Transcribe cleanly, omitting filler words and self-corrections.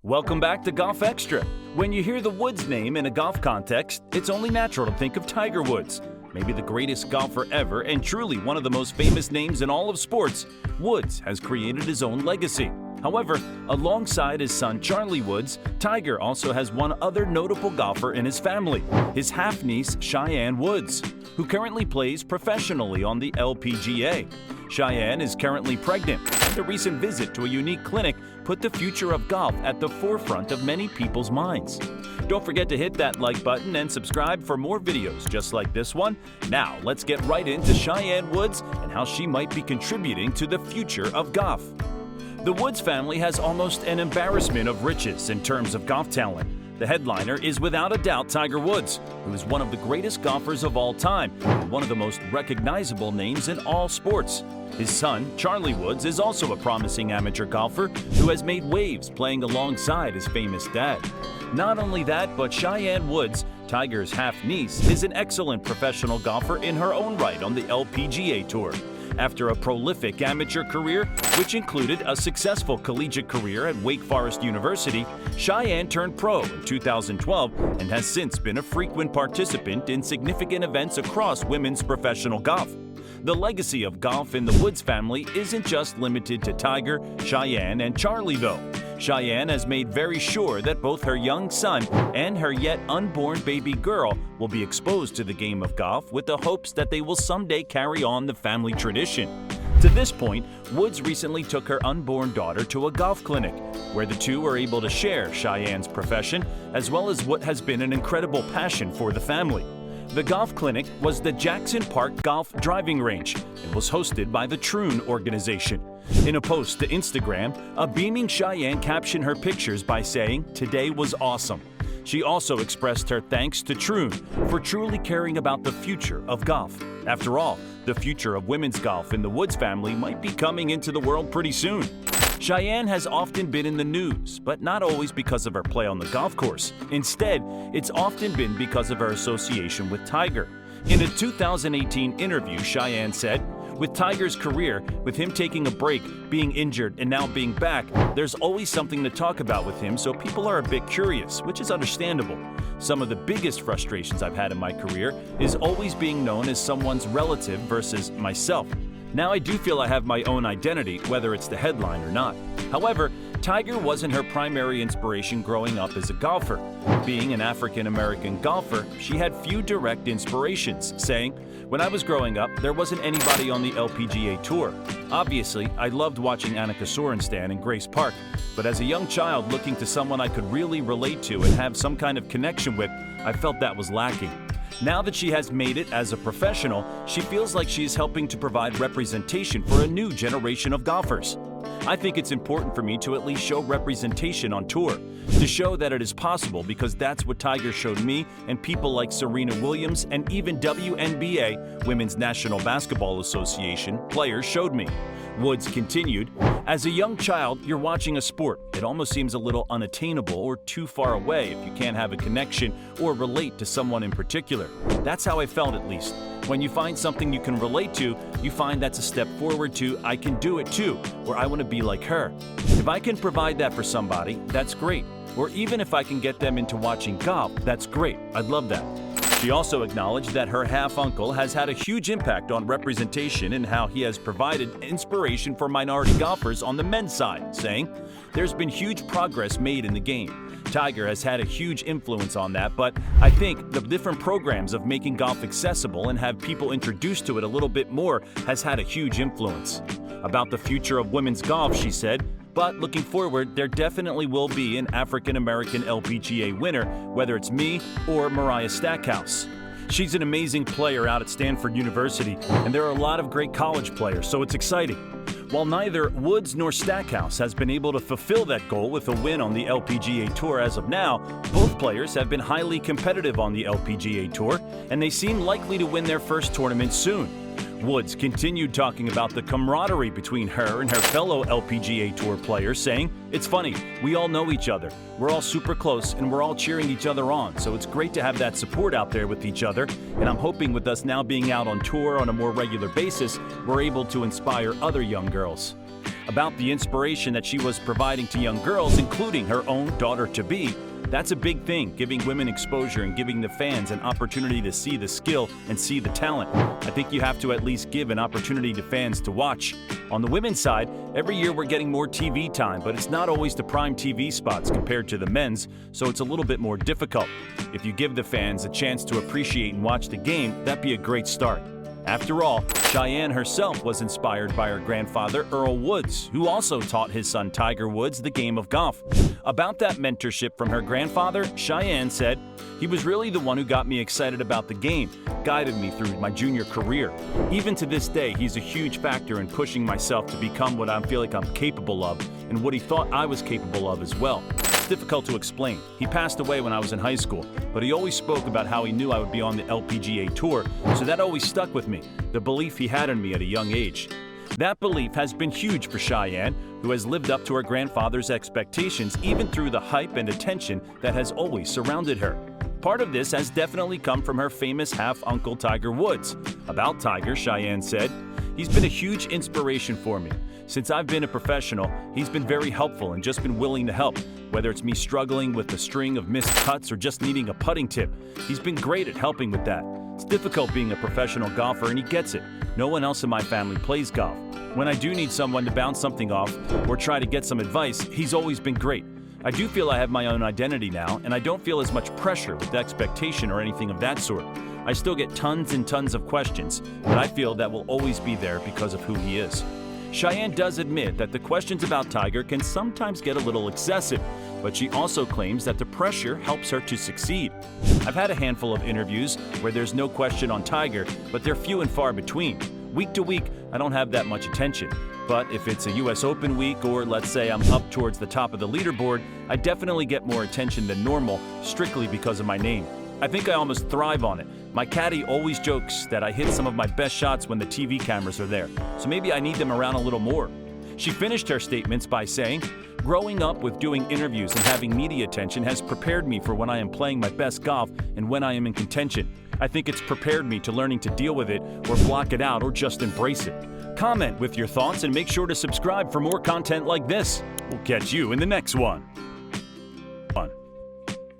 Welcome back to Golf Extra. When you hear the Woods name in a golf context, it's only natural to think of Tiger Woods. Maybe the greatest golfer ever and truly one of the most famous names in all of sports, Woods has created his own legacy. However, alongside his son Charlie Woods, Tiger also has one other notable golfer in his family, his half-niece Cheyenne Woods, who currently plays professionally on the LPGA. Cheyenne is currently pregnant, and a recent visit to a unique clinic put the future of golf at the forefront of many people's minds. Don't forget to hit that like button and subscribe for more videos just like this one. Now, let's get right into Cheyenne Woods and how she might be contributing to the future of golf. The Woods family has almost an embarrassment of riches in terms of golf talent. The headliner is without a doubt Tiger Woods, who is one of the greatest golfers of all time and one of the most recognizable names in all sports. His son, Charlie Woods, is also a promising amateur golfer who has made waves playing alongside his famous dad. Not only that, but Cheyenne Woods, Tiger's half-niece, is an excellent professional golfer in her own right on the LPGA Tour. After a prolific amateur career, which included a successful collegiate career at Wake Forest University, Cheyenne turned pro in 2012 and has since been a frequent participant in significant events across women's professional golf. The legacy of golf in the Woods family isn't just limited to Tiger, Cheyenne, and Charlie, though. Cheyenne has made very sure that both her young son and her yet unborn baby girl will be exposed to the game of golf with the hopes that they will someday carry on the family tradition. To this point, Woods recently took her unborn daughter to a golf clinic, where the two were able to share Cheyenne's profession as well as what has been an incredible passion for the family. The golf clinic was the Jackson Park Golf Driving Range and was hosted by the Troon organization. In a post to Instagram, a beaming Cheyenne captioned her pictures by saying, "Today was awesome." She also expressed her thanks to Troon for truly caring about the future of golf. After all, the future of women's golf in the Woods family might be coming into the world pretty soon. Cheyenne has often been in the news, but not always because of her play on the golf course. Instead, it's often been because of her association with Tiger. In a 2018 interview, Cheyenne said, "With Tiger's career, with him taking a break, being injured, and now being back, there's always something to talk about with him, so people are a bit curious, which is understandable. Some of the biggest frustrations I've had in my career is always being known as someone's relative versus myself. Now I do feel I have my own identity, whether it's the headline or not." However, Tiger wasn't her primary inspiration growing up as a golfer. Being an African-American golfer, she had few direct inspirations, saying, "When I was growing up, there wasn't anybody on the LPGA Tour. Obviously, I loved watching Annika Sorenstam in Grace Park, but as a young child looking to someone I could really relate to and have some kind of connection with, I felt that was lacking." Now that she has made it as a professional, she feels like she is helping to provide representation for a new generation of golfers. "I think it's important for me to at least show representation on tour, to show that it is possible because that's what Tiger showed me and people like Serena Williams and even WNBA, Women's National Basketball Association, players showed me." Woods continued, "As a young child, you're watching a sport. It almost seems a little unattainable or too far away if you can't have a connection or relate to someone in particular. That's how I felt, at least. When you find something you can relate to, you find that's a step forward to, I can do it too, or I want to be like her. If I can provide that for somebody, that's great. Or even if I can get them into watching golf, that's great. I'd love that." She also acknowledged that her half-uncle has had a huge impact on representation and how he has provided inspiration for minority golfers on the men's side, saying, "There's been huge progress made in the game. Tiger has had a huge influence on that, but I think the different programs of making golf accessible and have people introduced to it a little bit more has had a huge influence." About the future of women's golf, she said, "But looking forward, there definitely will be an African-American LPGA winner, whether it's me or Mariah Stackhouse. She's an amazing player out at Stanford University, and there are a lot of great college players, so it's exciting." While neither Woods nor Stackhouse has been able to fulfill that goal with a win on the LPGA Tour as of now, both players have been highly competitive on the LPGA Tour, and they seem likely to win their first tournament soon. Woods continued talking about the camaraderie between her and her fellow LPGA Tour players, saying, "It's funny, we all know each other. We're all super close and we're all cheering each other on, so it's great to have that support out there with each other, and I'm hoping with us now being out on tour on a more regular basis, we're able to inspire other young girls." about the inspiration that she was providing to young girls, including her own daughter-to-be. That's a big thing, giving women exposure and giving the fans an opportunity to see the skill and see the talent. I think you have to at least give an opportunity to fans to watch. On the women's side, every year we're getting more TV time, but it's not always the prime TV spots compared to the men's, so it's a little bit more difficult. If you give the fans a chance to appreciate and watch the game, that'd be a great start. After all, Cheyenne herself was inspired by her grandfather, Earl Woods, who also taught his son Tiger Woods the game of golf. About that mentorship from her grandfather, Cheyenne said, "He was really the one who got me excited about the game, guided me through my junior career. Even to this day, he's a huge factor in pushing myself to become what I feel like I'm capable of, and what he thought I was capable of as well." It's difficult to explain. He passed away when I was in high school, but he always spoke about how he knew I would be on the LPGA tour, so that always stuck with me, the belief he had in me at a young age. That belief has been huge for Cheyenne, who has lived up to her grandfather's expectations even through the hype and attention that has always surrounded her. Part of this has definitely come from her famous half-uncle Tiger Woods. About Tiger, Cheyenne said, "He's been a huge inspiration for me. Since I've been a professional, he's been very helpful and just been willing to help. Whether it's me struggling with a string of missed putts or just needing a putting tip, he's been great at helping with that. It's difficult being a professional golfer, and he gets it. No one else in my family plays golf. When I do need someone to bounce something off or try to get some advice, he's always been great. I do feel I have my own identity now, and I don't feel as much pressure with expectation or anything of that sort. I still get tons and tons of questions, but I feel that will always be there because of who he is." Cheyenne does admit that the questions about Tiger can sometimes get a little excessive, but she also claims that the pressure helps her to succeed. "I've had a handful of interviews where there's no question on Tiger, but they're few and far between. Week to week, I don't have that much attention. But if it's a US Open week, or let's say I'm up towards the top of the leaderboard, I definitely get more attention than normal, strictly because of my name. I think I almost thrive on it. My caddy always jokes that I hit some of my best shots when the TV cameras are there, so maybe I need them around a little more." She finished her statements by saying, "Growing up with doing interviews and having media attention has prepared me for when I am playing my best golf and when I am in contention. I think it's prepared me to learning to deal with it or block it out or just embrace it." Comment with your thoughts and make sure to subscribe for more content like this. We'll catch you in the next one.